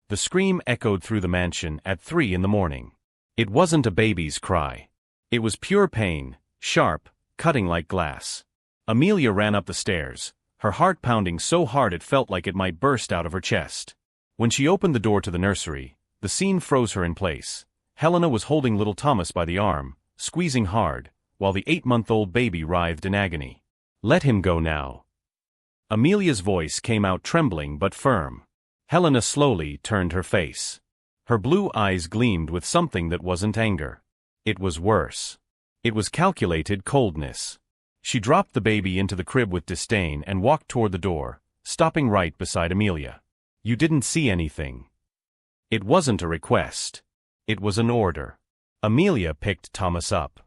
The scream echoed through the mansion at 3 in the morning. It wasn't a baby's cry. It was pure pain, sharp, cutting like glass. Amelia ran up the stairs, her heart pounding so hard it felt like it might burst out of her chest. When she opened the door to the nursery, the scene froze her in place. Helena was holding little Thomas by the arm, squeezing hard, while the 8-month-old baby writhed in agony. "Let him go now." Amelia's voice came out trembling but firm. Helena slowly turned her face. Her blue eyes gleamed with something that wasn't anger. It was worse. It was calculated coldness. She dropped the baby into the crib with disdain and walked toward the door, stopping right beside Amelia. "You didn't see anything." It wasn't a request. It was an order. Amelia picked Thomas up.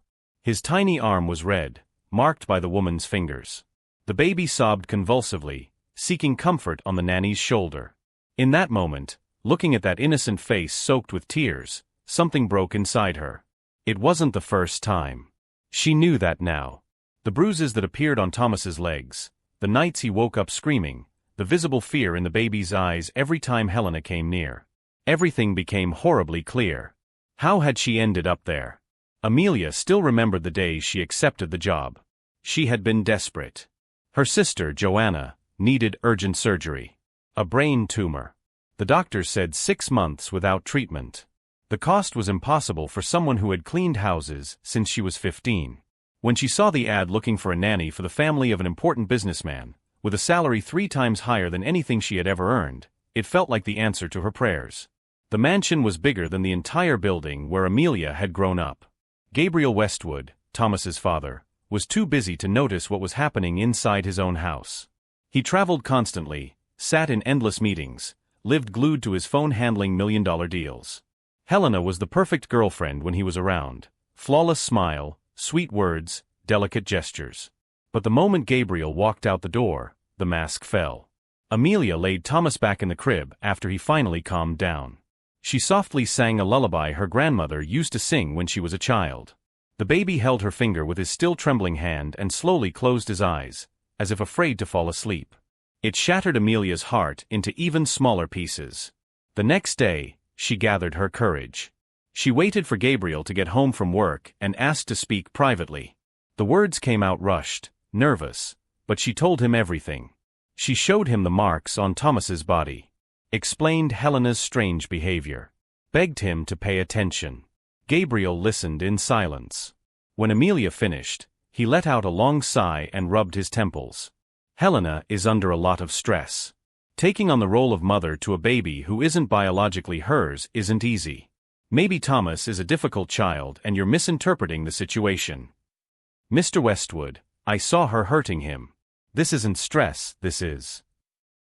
His tiny arm was red, marked by the woman's fingers. The baby sobbed convulsively, seeking comfort on the nanny's shoulder. In that moment, looking at that innocent face soaked with tears, something broke inside her. It wasn't the first time. She knew that now. The bruises that appeared on Thomas's legs, the nights he woke up screaming, the visible fear in the baby's eyes every time Helena came near. Everything became horribly clear. How had she ended up there? Amelia still remembered the day she accepted the job. She had been desperate. Her sister, Joanna, needed urgent surgery. A brain tumor. The doctors said 6 months without treatment. The cost was impossible for someone who had cleaned houses since she was 15. When she saw the ad looking for a nanny for the family of an important businessman, with a salary 3 times higher than anything she had ever earned, it felt like the answer to her prayers. The mansion was bigger than the entire building where Amelia had grown up. Gabriel Westwood, Thomas's father, was too busy to notice what was happening inside his own house. He traveled constantly, sat in endless meetings, lived glued to his phone handling million-dollar deals. Helena was the perfect girlfriend when he was around. Flawless smile, sweet words, delicate gestures. But the moment Gabriel walked out the door, the mask fell. Amelia laid Thomas back in the crib after he finally calmed down. She softly sang a lullaby her grandmother used to sing when she was a child. The baby held her finger with his still trembling hand and slowly closed his eyes, as if afraid to fall asleep. It shattered Amelia's heart into even smaller pieces. The next day, she gathered her courage. She waited for Gabriel to get home from work and asked to speak privately. The words came out rushed, nervous, but she told him everything. She showed him the marks on Thomas's body, explained Helena's strange behavior, begged him to pay attention. Gabriel listened in silence. When Amelia finished, he let out a long sigh and rubbed his temples. Helena is under a lot of stress. Taking on the role of mother to a baby who isn't biologically hers isn't easy. Maybe Thomas is a difficult child and you're misinterpreting the situation. Mr. Westwood, I saw her hurting him. This isn't stress, this is.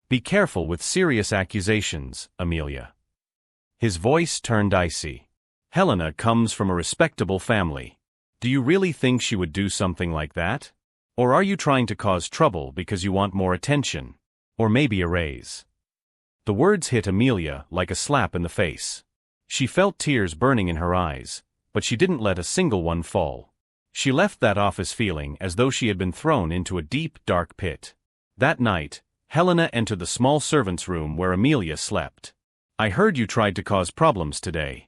Be careful with serious accusations, Amelia. His voice turned icy. Helena comes from a respectable family. Do you really think she would do something like that? Or are you trying to cause trouble because you want more attention? Or maybe a raise? The words hit Amelia like a slap in the face. She felt tears burning in her eyes, but she didn't let a single one fall. She left that office feeling as though she had been thrown into a deep, dark pit. That night, Helena entered the small servants' room where Amelia slept. I heard you tried to cause problems today.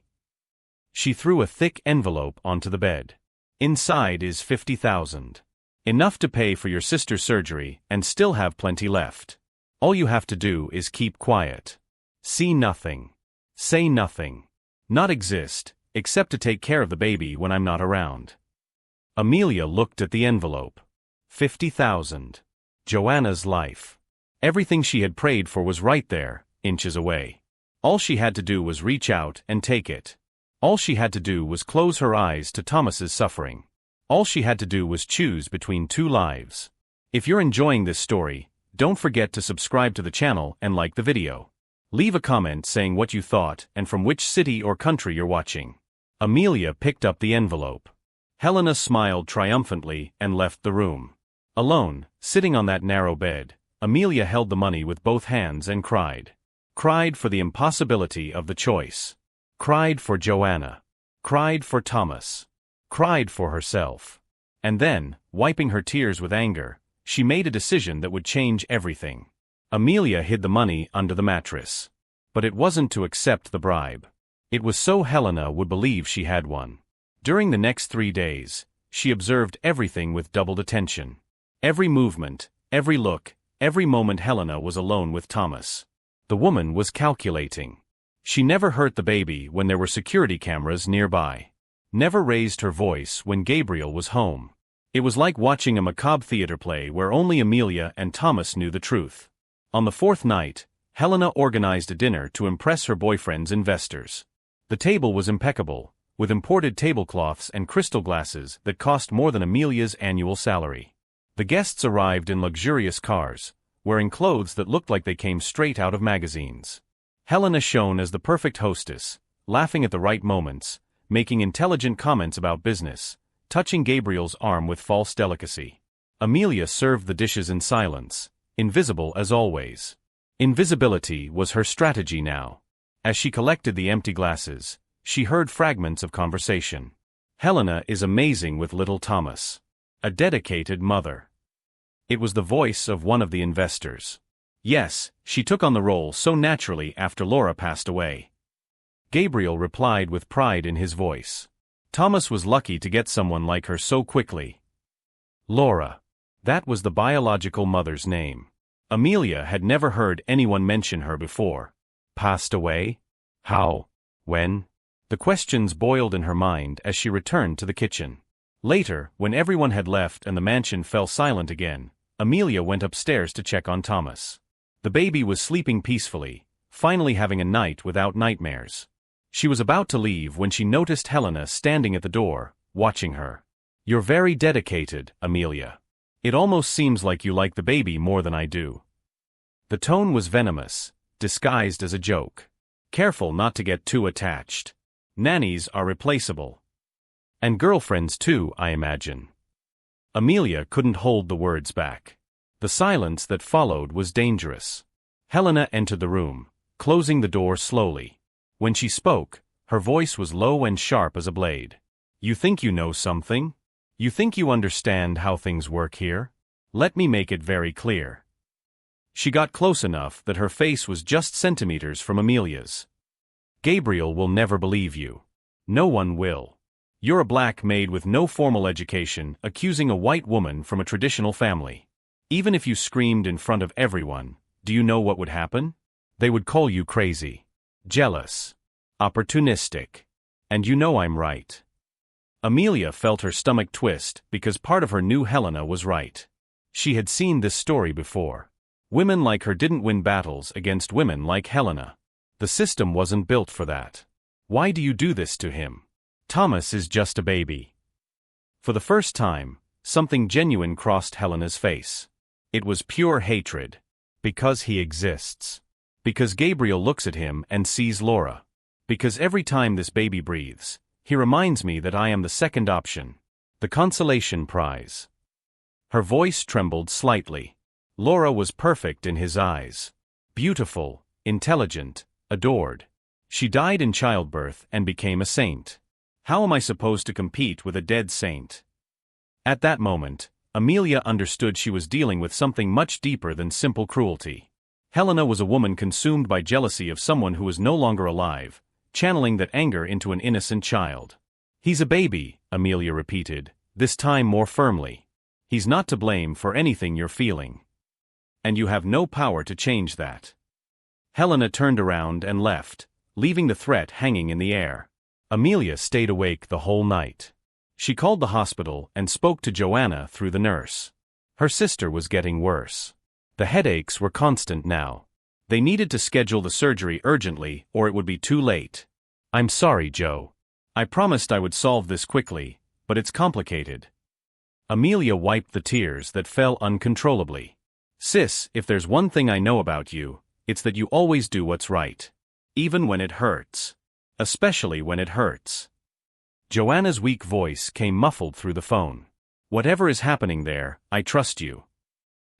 She threw a thick envelope onto the bed. Inside is $50,000. Enough to pay for your sister's surgery and still have plenty left. All you have to do is keep quiet. See nothing. Say nothing. Not exist, except to take care of the baby when I'm not around. Amelia looked at the envelope. 50,000. Joanna's life. Everything she had prayed for was right there, inches away. All she had to do was reach out and take it. All she had to do was close her eyes to Thomas's suffering. All she had to do was choose between 2 lives. If you're enjoying this story, don't forget to subscribe to the channel and like the video. Leave a comment saying what you thought and from which city or country you're watching. Amelia picked up the envelope. Helena smiled triumphantly and left the room. Alone, sitting on that narrow bed, Amelia held the money with both hands and cried. Cried for the impossibility of the choice. Cried for Joanna. Cried for Thomas. Cried for herself. And then, wiping her tears with anger, she made a decision that would change everything. Amelia hid the money under the mattress. But it wasn't to accept the bribe. It was so Helena would believe she had one. During the next 3 days, she observed everything with doubled attention. Every movement, every look, every moment Helena was alone with Thomas. The woman was calculating. She never hurt the baby when there were security cameras nearby. Never raised her voice when Gabriel was home. It was like watching a macabre theater play where only Amelia and Thomas knew the truth. On the 4th night, Helena organized a dinner to impress her boyfriend's investors. The table was impeccable, with imported tablecloths and crystal glasses that cost more than Amelia's annual salary. The guests arrived in luxurious cars, wearing clothes that looked like they came straight out of magazines. Helena shone as the perfect hostess, laughing at the right moments, making intelligent comments about business, touching Gabriel's arm with false delicacy. Amelia served the dishes in silence, invisible as always. Invisibility was her strategy now. As she collected the empty glasses, she heard fragments of conversation. Helena is amazing with little Thomas. A dedicated mother. It was the voice of one of the investors. Yes, she took on the role so naturally after Laura passed away. Gabriel replied with pride in his voice. Thomas was lucky to get someone like her so quickly. Laura. That was the biological mother's name. Amelia had never heard anyone mention her before. Passed away? How? When? The questions boiled in her mind as she returned to the kitchen. Later, when everyone had left and the mansion fell silent again, Amelia went upstairs to check on Thomas. The baby was sleeping peacefully, finally having a night without nightmares. She was about to leave when she noticed Helena standing at the door, watching her. You're very dedicated, Amelia. It almost seems like you like the baby more than I do. The tone was venomous, disguised as a joke. Careful not to get too attached. Nannies are replaceable. And girlfriends too, I imagine. Amelia couldn't hold the words back. The silence that followed was dangerous. Helena entered the room, closing the door slowly. When she spoke, her voice was low and sharp as a blade. You think you know something? You think you understand how things work here? Let me make it very clear. She got close enough that her face was just centimeters from Amelia's. Gabriel will never believe you. No one will. You're a black maid with no formal education accusing a white woman from a traditional family. Even if you screamed in front of everyone, do you know what would happen? They would call you crazy, jealous, opportunistic. And you know I'm right. Amelia felt her stomach twist because part of her knew Helena was right. She had seen this story before. Women like her didn't win battles against women like Helena. The system wasn't built for that. Why do you do this to him? Thomas is just a baby. For the first time, something genuine crossed Helena's face. It was pure hatred. Because he exists. Because Gabriel looks at him and sees Laura. Because every time this baby breathes, he reminds me that I am the second option. The consolation prize. Her voice trembled slightly. Laura was perfect in his eyes. Beautiful, intelligent, adored. She died in childbirth and became a saint. How am I supposed to compete with a dead saint? At that moment, Amelia understood she was dealing with something much deeper than simple cruelty. Helena was a woman consumed by jealousy of someone who was no longer alive, channeling that anger into an innocent child. He's a baby, Amelia repeated, this time more firmly. He's not to blame for anything you're feeling. And you have no power to change that. Helena turned around and left, leaving the threat hanging in the air. Amelia stayed awake the whole night. She called the hospital and spoke to Joanna through the nurse. Her sister was getting worse. The headaches were constant now. They needed to schedule the surgery urgently or it would be too late. I'm sorry, Joe. I promised I would solve this quickly, but it's complicated. Amelia wiped the tears that fell uncontrollably. Sis, if there's one thing I know about you, it's that you always do what's right. Even when it hurts. Especially when it hurts. Joanna's weak voice came muffled through the phone. Whatever is happening there, I trust you.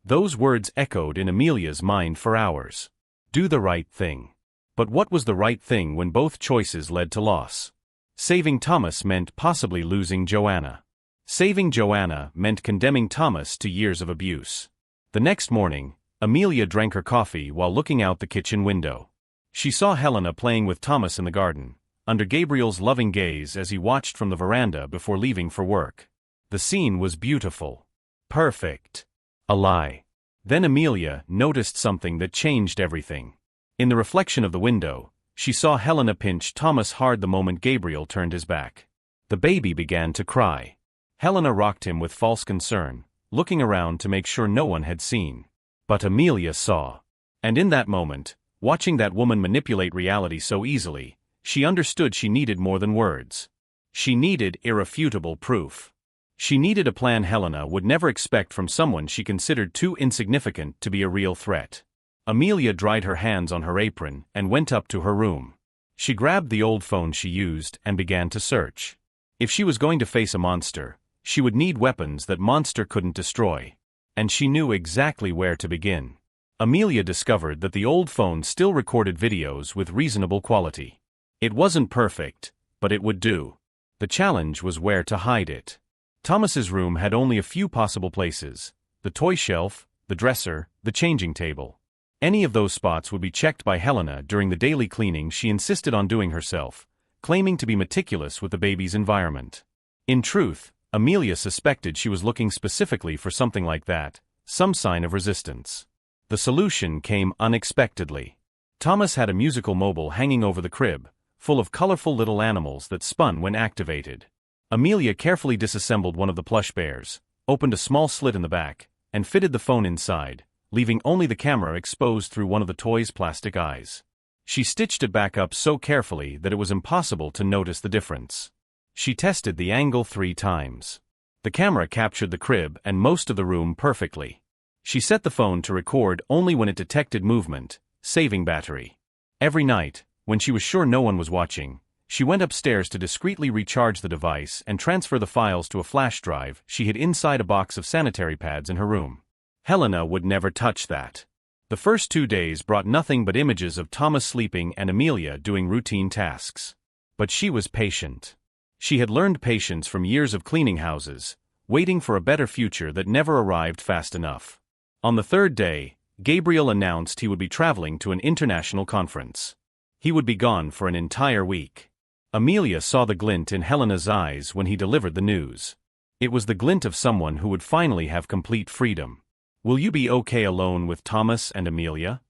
Those words echoed in Amelia's mind for hours. Do the right thing. But what was the right thing when both choices led to loss? Saving Thomas meant possibly losing Joanna. Saving Joanna meant condemning Thomas to years of abuse. The next morning, Amelia drank her coffee while looking out the kitchen window. She saw Helena playing with Thomas in the garden, under Gabriel's loving gaze as he watched from the veranda before leaving for work. The scene was beautiful. Perfect. A lie. Then Amelia noticed something that changed everything. In the reflection of the window, she saw Helena pinch Thomas hard the moment Gabriel turned his back. The baby began to cry. Helena rocked him with false concern, looking around to make sure no one had seen. But Amelia saw. And in that moment, watching that woman manipulate reality so easily, she understood she needed more than words. She needed irrefutable proof. She needed a plan Helena would never expect from someone she considered too insignificant to be a real threat. Amelia dried her hands on her apron and went up to her room. She grabbed the old phone she used and began to search. If she was going to face a monster, she would need weapons that monster couldn't destroy. And she knew exactly where to begin. Amelia discovered that the old phone still recorded videos with reasonable quality. It wasn't perfect, but it would do. The challenge was where to hide it. Thomas's room had only a few possible places: the toy shelf, the dresser, the changing table. Any of those spots would be checked by Helena during the daily cleaning she insisted on doing herself, claiming to be meticulous with the baby's environment. In truth, Amelia suspected she was looking specifically for something like that, some sign of resistance. The solution came unexpectedly. Thomas had a musical mobile hanging over the crib, full of colorful little animals that spun when activated. Amelia carefully disassembled one of the plush bears, opened a small slit in the back, and fitted the phone inside, leaving only the camera exposed through one of the toy's plastic eyes. She stitched it back up so carefully that it was impossible to notice the difference. She tested the angle 3 times. The camera captured the crib and most of the room perfectly. She set the phone to record only when it detected movement, saving battery. Every night, when she was sure no one was watching, she went upstairs to discreetly recharge the device and transfer the files to a flash drive she hid inside a box of sanitary pads in her room. Helena would never touch that. The first 2 days brought nothing but images of Thomas sleeping and Amelia doing routine tasks. But she was patient. She had learned patience from years of cleaning houses, waiting for a better future that never arrived fast enough. On the 3rd day, Gabriel announced he would be traveling to an international conference. He would be gone for an entire week. Amelia saw the glint in Helena's eyes when he delivered the news. It was the glint of someone who would finally have complete freedom. "Will you be okay alone with Thomas and Amelia?"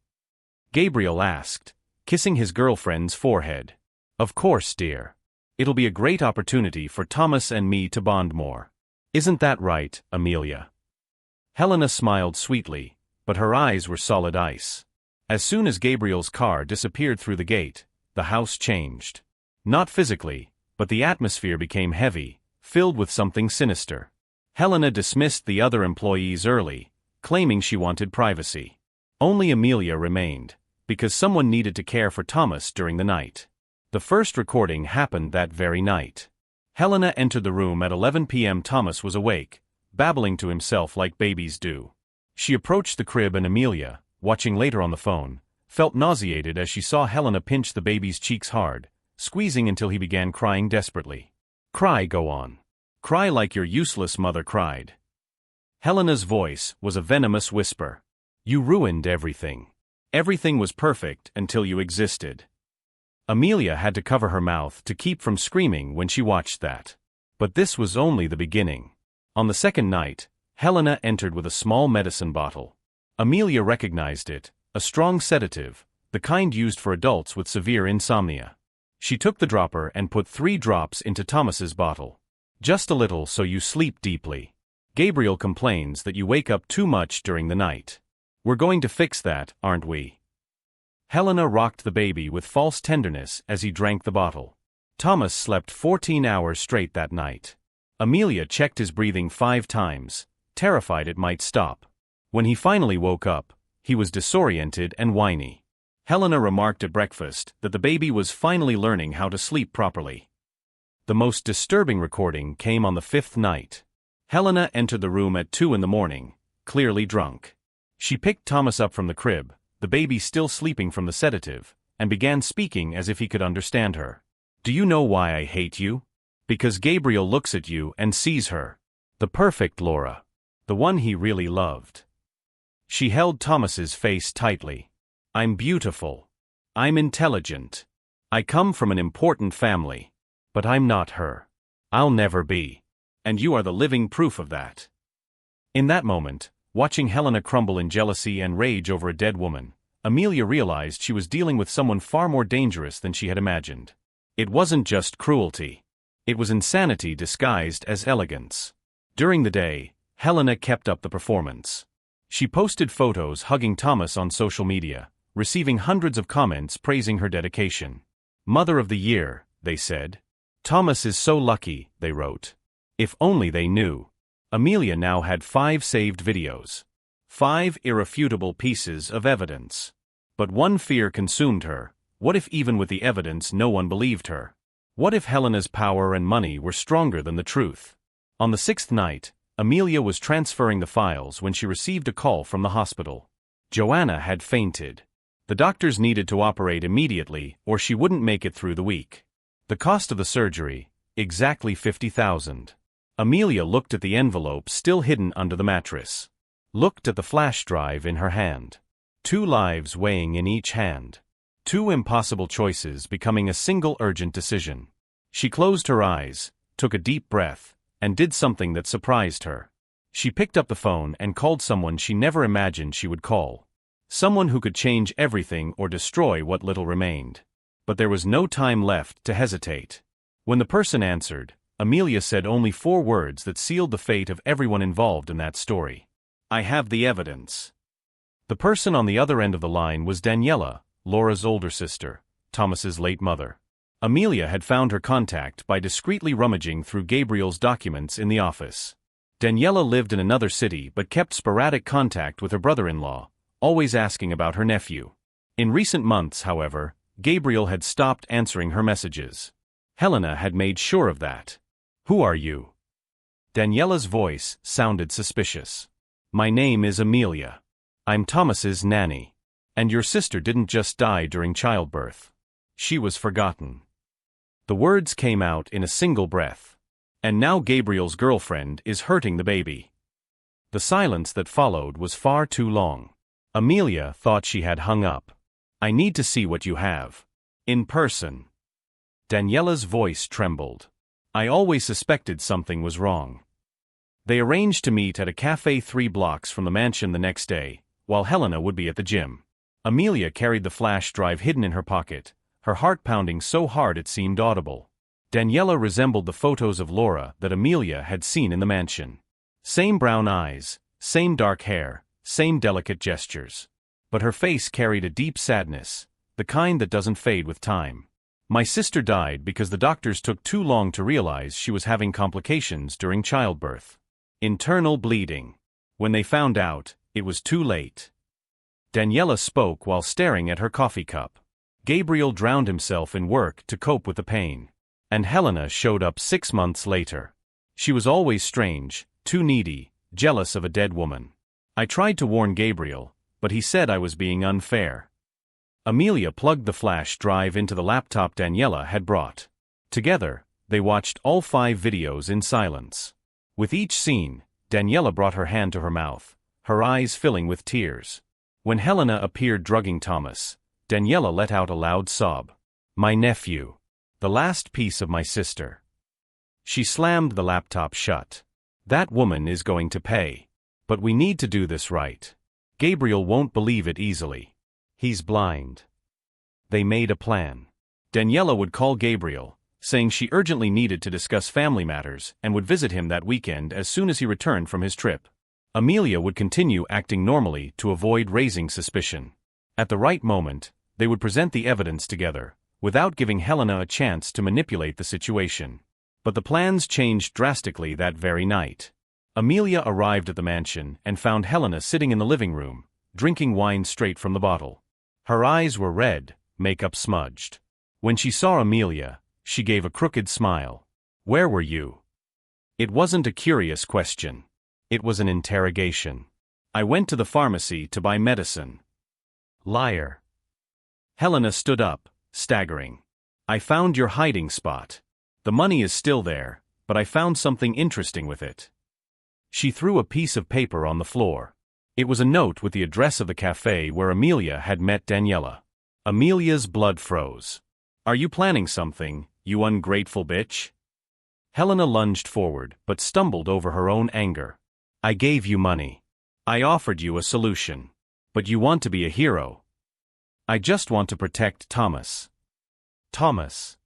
Gabriel asked, kissing his girlfriend's forehead. "Of course, dear. It'll be a great opportunity for Thomas and me to bond more. Isn't that right, Amelia?" Helena smiled sweetly, but her eyes were solid ice. As soon as Gabriel's car disappeared through the gate, the house changed. Not physically, but the atmosphere became heavy, filled with something sinister. Helena dismissed the other employees early, claiming she wanted privacy. Only Amelia remained, because someone needed to care for Thomas during the night. The first recording happened that very night. Helena entered the room at 11 p.m. Thomas was awake, babbling to himself like babies do. She approached the crib and Amelia, watching later on the phone, felt nauseated as she saw Helena pinch the baby's cheeks hard, squeezing until he began crying desperately. "Cry, go on. Cry like your useless mother cried." Helena's voice was a venomous whisper. "You ruined everything. Everything was perfect until you existed." Amelia had to cover her mouth to keep from screaming when she watched that. But this was only the beginning. On the second night, Helena entered with a small medicine bottle. Amelia recognized it, a strong sedative, the kind used for adults with severe insomnia. She took the dropper and put 3 drops into Thomas's bottle. "Just a little so you sleep deeply. Gabriel complains that you wake up too much during the night. We're going to fix that, aren't we?" Helena rocked the baby with false tenderness as he drank the bottle. Thomas slept 14 hours straight that night. Amelia checked his breathing 5 times, terrified it might stop. When he finally woke up, he was disoriented and whiny. Helena remarked at breakfast that the baby was finally learning how to sleep properly. The most disturbing recording came on the 5th night. Helena entered the room at 2 in the morning, clearly drunk. She picked Thomas up from the crib, the baby still sleeping from the sedative, and began speaking as if he could understand her. "Do you know why I hate you? Because Gabriel looks at you and sees her. The perfect Laura. The one he really loved." She held Thomas's face tightly. "I'm beautiful. I'm intelligent. I come from an important family. But I'm not her. I'll never be. And you are the living proof of that. In that moment, watching Helena crumble in jealousy and rage over a dead woman, Amelia realized she was dealing with someone far more dangerous than she had imagined. It wasn't just cruelty. It was insanity disguised as elegance. During the day, Helena kept up the performance. She posted photos hugging Thomas on social media, receiving hundreds of comments praising her dedication. Mother of the Year, they said. Thomas is so lucky, they wrote. If only they knew. Amelia now had 5 saved videos. 5 irrefutable pieces of evidence. But one fear consumed her. What if even with the evidence no one believed her? What if Helena's power and money were stronger than the truth? On the 6th night, Amelia was transferring the files when she received a call from the hospital. Joanna had fainted. The doctors needed to operate immediately or she wouldn't make it through the week. The cost of the surgery, exactly $50,000. Amelia looked at the envelope still hidden under the mattress. Looked at the flash drive in her hand. 2 lives weighing in each hand. 2 impossible choices becoming a single urgent decision. She closed her eyes, took a deep breath, and did something that surprised her. She picked up the phone and called someone she never imagined she would call. Someone who could change everything or destroy what little remained. But there was no time left to hesitate. When the person answered, Amelia said only 4 words that sealed the fate of everyone involved in that story. I have the evidence. The person on the other end of the line was Daniela, Laura's older sister, Thomas's late mother. Amelia had found her contact by discreetly rummaging through Gabriel's documents in the office. Daniela lived in another city but kept sporadic contact with her brother-in-law, always asking about her nephew. In recent months, however, Gabriel had stopped answering her messages. Helena had made sure of that. Who are you? Daniela's voice sounded suspicious. My name is Amelia. I'm Thomas's nanny. And your sister didn't just die during childbirth. She was forgotten. The words came out in a single breath. And now Gabriel's girlfriend is hurting the baby. The silence that followed was far too long. Amelia thought she had hung up. I need to see what you have. In person. Daniela's voice trembled. I always suspected something was wrong. They arranged to meet at a cafe 3 blocks from the mansion the next day, while Helena would be at the gym. Amelia carried the flash drive hidden in her pocket, her heart pounding so hard it seemed audible. Daniela resembled the photos of Laura that Amelia had seen in the mansion. Same brown eyes, same dark hair, same delicate gestures. But her face carried a deep sadness, the kind that doesn't fade with time. My sister died because the doctors took too long to realize she was having complications during childbirth. Internal bleeding. When they found out, it was too late. Daniela spoke while staring at her coffee cup. Gabriel drowned himself in work to cope with the pain. And Helena showed up 6 months later. She was always strange, too needy, jealous of a dead woman. I tried to warn Gabriel, but he said I was being unfair. Amelia plugged the flash drive into the laptop Daniela had brought. Together, they watched all 5 videos in silence. With each scene, Daniela brought her hand to her mouth, her eyes filling with tears. When Helena appeared drugging Thomas, Daniela let out a loud sob. My nephew. The last piece of my sister. She slammed the laptop shut. That woman is going to pay. But we need to do this right. Gabriel won't believe it easily. He's blind. They made a plan. Daniela would call Gabriel, saying she urgently needed to discuss family matters and would visit him that weekend as soon as he returned from his trip. Amelia would continue acting normally to avoid raising suspicion. At the right moment, they would present the evidence together, without giving Helena a chance to manipulate the situation. But the plans changed drastically that very night. Amelia arrived at the mansion and found Helena sitting in the living room, drinking wine straight from the bottle. Her eyes were red, makeup smudged. When she saw Amelia, she gave a crooked smile. Where were you? It wasn't a curious question. It was an interrogation. I went to the pharmacy to buy medicine. Liar. Helena stood up, staggering. I found your hiding spot. The money is still there, but I found something interesting with it. She threw a piece of paper on the floor. It was a note with the address of the cafe where Amelia had met Daniela. Amelia's blood froze. Are you planning something, you ungrateful bitch? Helena lunged forward, but stumbled over her own anger. I gave you money. I offered you a solution. But you want to be a hero. I just want to protect Thomas. Thomas.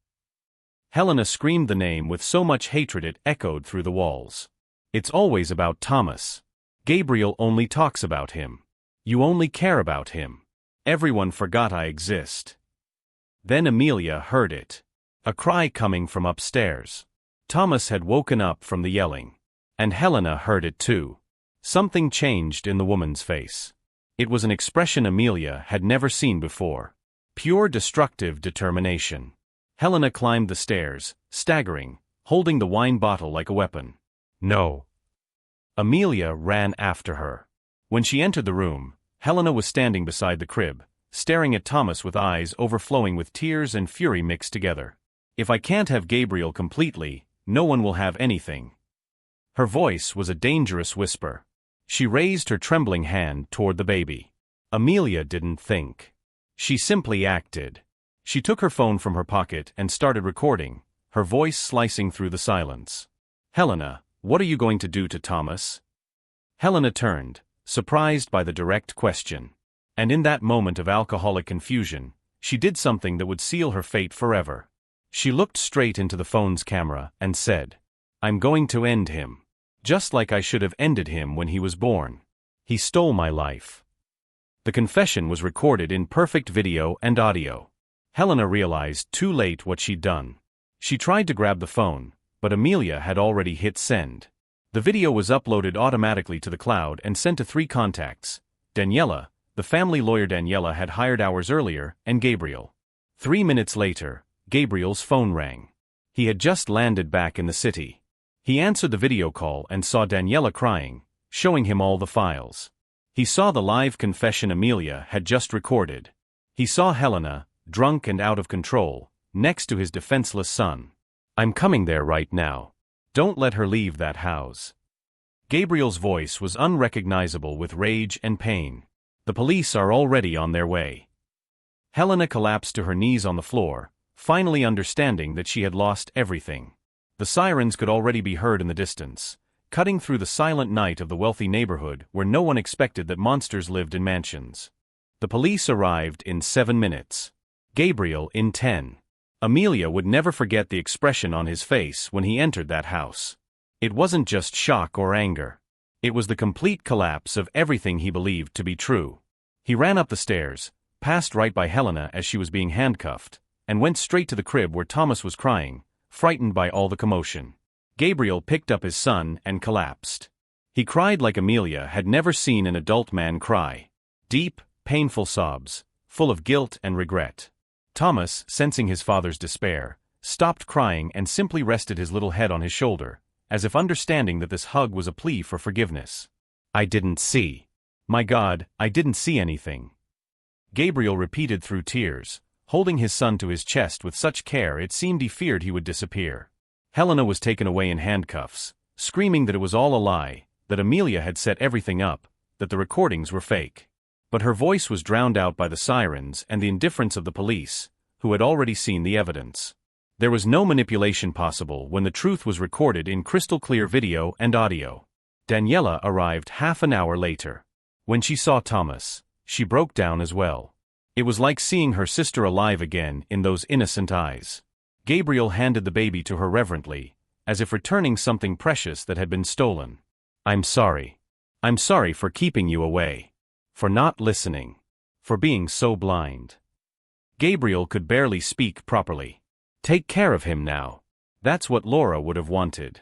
Helena screamed the name with so much hatred it echoed through the walls. It's always about Thomas. Gabriel only talks about him. You only care about him. Everyone forgot I exist. Then Amelia heard it. A cry coming from upstairs. Thomas had woken up from the yelling. And Helena heard it too. Something changed in the woman's face. It was an expression Amelia had never seen before. Pure destructive determination. Helena climbed the stairs, staggering, holding the wine bottle like a weapon. No. Amelia ran after her. When she entered the room, Helena was standing beside the crib, staring at Thomas with eyes overflowing with tears and fury mixed together. If I can't have Gabriel completely, no one will have anything. Her voice was a dangerous whisper. She raised her trembling hand toward the baby. Amelia didn't think. She simply acted. She took her phone from her pocket and started recording, her voice slicing through the silence. Helena, what are you going to do to Thomas? Helena turned, surprised by the direct question. And in that moment of alcoholic confusion, she did something that would seal her fate forever. She looked straight into the phone's camera and said, I'm going to end him. Just like I should have ended him when he was born. He stole my life. The confession was recorded in perfect video and audio. Helena realized too late what she'd done. She tried to grab the phone, but Amelia had already hit send. The video was uploaded automatically to the cloud and sent to 3 contacts: Daniela, the family lawyer Daniela had hired hours earlier, and Gabriel. 3 minutes later, Gabriel's phone rang. He had just landed back in the city. He answered the video call and saw Daniela crying, showing him all the files. He saw the live confession Amelia had just recorded. He saw Helena, drunk and out of control, next to his defenseless son. I'm coming there right now. Don't let her leave that house. Gabriel's voice was unrecognizable with rage and pain. The police are already on their way. Helena collapsed to her knees on the floor, finally understanding that she had lost everything. The sirens could already be heard in the distance, cutting through the silent night of the wealthy neighborhood where no one expected that monsters lived in mansions. The police arrived in 7 minutes. Gabriel in 10. Amelia would never forget the expression on his face when he entered that house. It wasn't just shock or anger. It was the complete collapse of everything he believed to be true. He ran up the stairs, passed right by Helena as she was being handcuffed, and went straight to the crib where Thomas was crying, frightened by all the commotion. Gabriel picked up his son and collapsed. He cried like Amelia had never seen an adult man cry. Deep, painful sobs, full of guilt and regret. Thomas, sensing his father's despair, stopped crying and simply rested his little head on his shoulder, as if understanding that this hug was a plea for forgiveness. I didn't see. My God, I didn't see anything. Gabriel repeated through tears, holding his son to his chest with such care it seemed he feared he would disappear. Helena was taken away in handcuffs, screaming that it was all a lie, that Amelia had set everything up, that the recordings were fake. But her voice was drowned out by the sirens and the indifference of the police, who had already seen the evidence. There was no manipulation possible when the truth was recorded in crystal-clear video and audio. Daniela arrived half an hour later. When she saw Thomas, she broke down as well. It was like seeing her sister alive again in those innocent eyes. Gabriel handed the baby to her reverently, as if returning something precious that had been stolen. I'm sorry. I'm sorry for keeping you away. For not listening. For being so blind. Gabriel could barely speak properly. Take care of him now. That's what Laura would have wanted.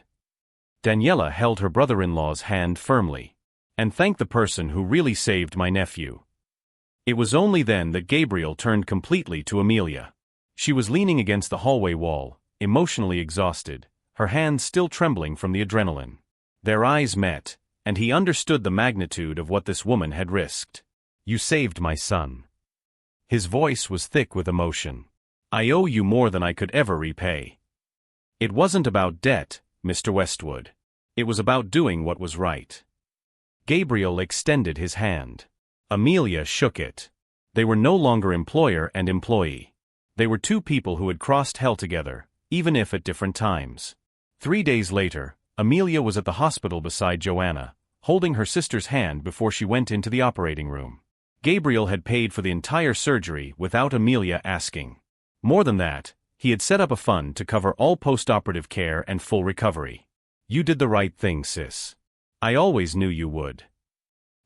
Daniela held her brother-in-law's hand firmly. And thanked the person who really saved my nephew. It was only then that Gabriel turned completely to Amelia. She was leaning against the hallway wall, emotionally exhausted, her hands still trembling from the adrenaline. Their eyes met, and he understood the magnitude of what this woman had risked. You saved my son. His voice was thick with emotion. I owe you more than I could ever repay. It wasn't about debt, Mr. Westwood. It was about doing what was right. Gabriel extended his hand. Amelia shook it. They were no longer employer and employee. They were two people who had crossed hell together, even if at different times. 3 days later, Amelia was at the hospital beside Joanna, holding her sister's hand before she went into the operating room. Gabriel had paid for the entire surgery without Amelia asking. More than that, he had set up a fund to cover all post-operative care and full recovery. "You did the right thing, sis. I always knew you would."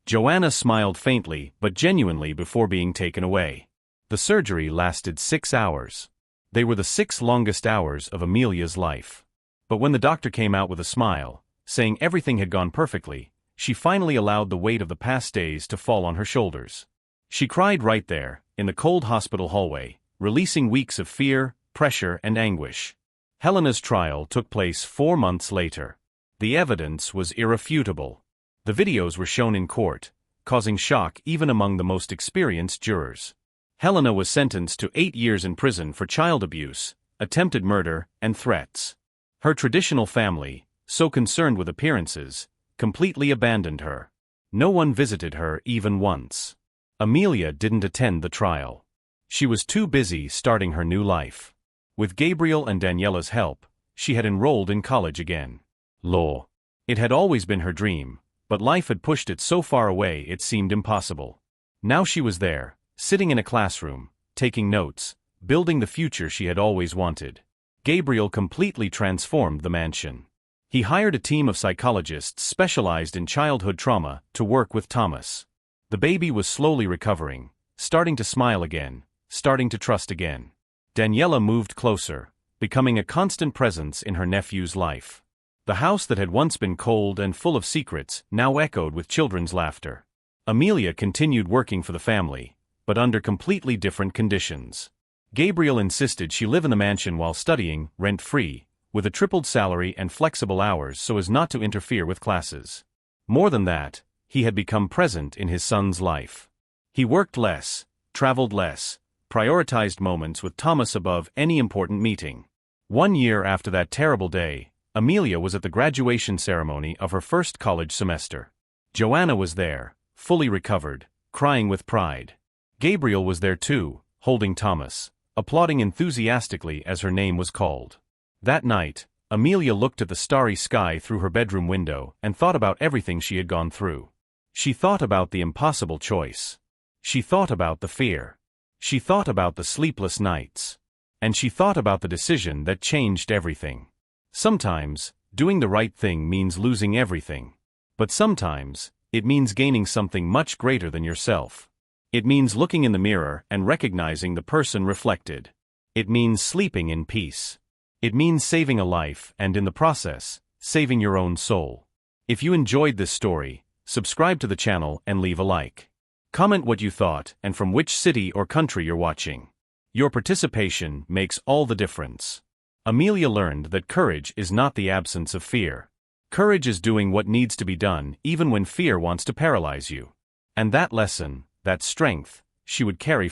Joanna smiled faintly but genuinely before being taken away. The surgery lasted 6 hours. They were the 6 longest hours of Amelia's life. But when the doctor came out with a smile, saying everything had gone perfectly, she finally allowed the weight of the past days to fall on her shoulders. She cried right there, in the cold hospital hallway, releasing weeks of fear, pressure, and anguish. Helena's trial took place 4 months later. The evidence was irrefutable. The videos were shown in court, causing shock even among the most experienced jurors. Helena was sentenced to 8 years in prison for child abuse, attempted murder, and threats. Her traditional family, so concerned with appearances, completely abandoned her. No one visited her even once. Amelia didn't attend the trial. She was too busy starting her new life. With Gabriel and Daniela's help, she had enrolled in college again. Law. It had always been her dream, but life had pushed it so far away it seemed impossible. Now she was there, sitting in a classroom, taking notes, building the future she had always wanted. Gabriel completely transformed the mansion. He hired a team of psychologists specialized in childhood trauma to work with Thomas. The baby was slowly recovering, starting to smile again, starting to trust again. Daniela moved closer, becoming a constant presence in her nephew's life. The house that had once been cold and full of secrets now echoed with children's laughter. Amelia continued working for the family, but under completely different conditions. Gabriel insisted she live in the mansion while studying, rent-free, with a tripled salary and flexible hours so as not to interfere with classes. More than that, he had become present in his son's life. He worked less, traveled less, prioritized moments with Thomas above any important meeting. 1 year after that terrible day, Amelia was at the graduation ceremony of her first college semester. Joanna was there, fully recovered, crying with pride. Gabriel was there too, holding Thomas, applauding enthusiastically as her name was called. That night, Amelia looked at the starry sky through her bedroom window and thought about everything she had gone through. She thought about the impossible choice. She thought about the fear. She thought about the sleepless nights. And she thought about the decision that changed everything. Sometimes, doing the right thing means losing everything. But sometimes, it means gaining something much greater than yourself. It means looking in the mirror and recognizing the person reflected. It means sleeping in peace. It means saving a life and, in the process, saving your own soul. If you enjoyed this story, subscribe to the channel and leave a like. Comment what you thought and from which city or country you're watching. Your participation makes all the difference. Amelia learned that courage is not the absence of fear. Courage is doing what needs to be done even when fear wants to paralyze you. And that lesson, that strength, she would carry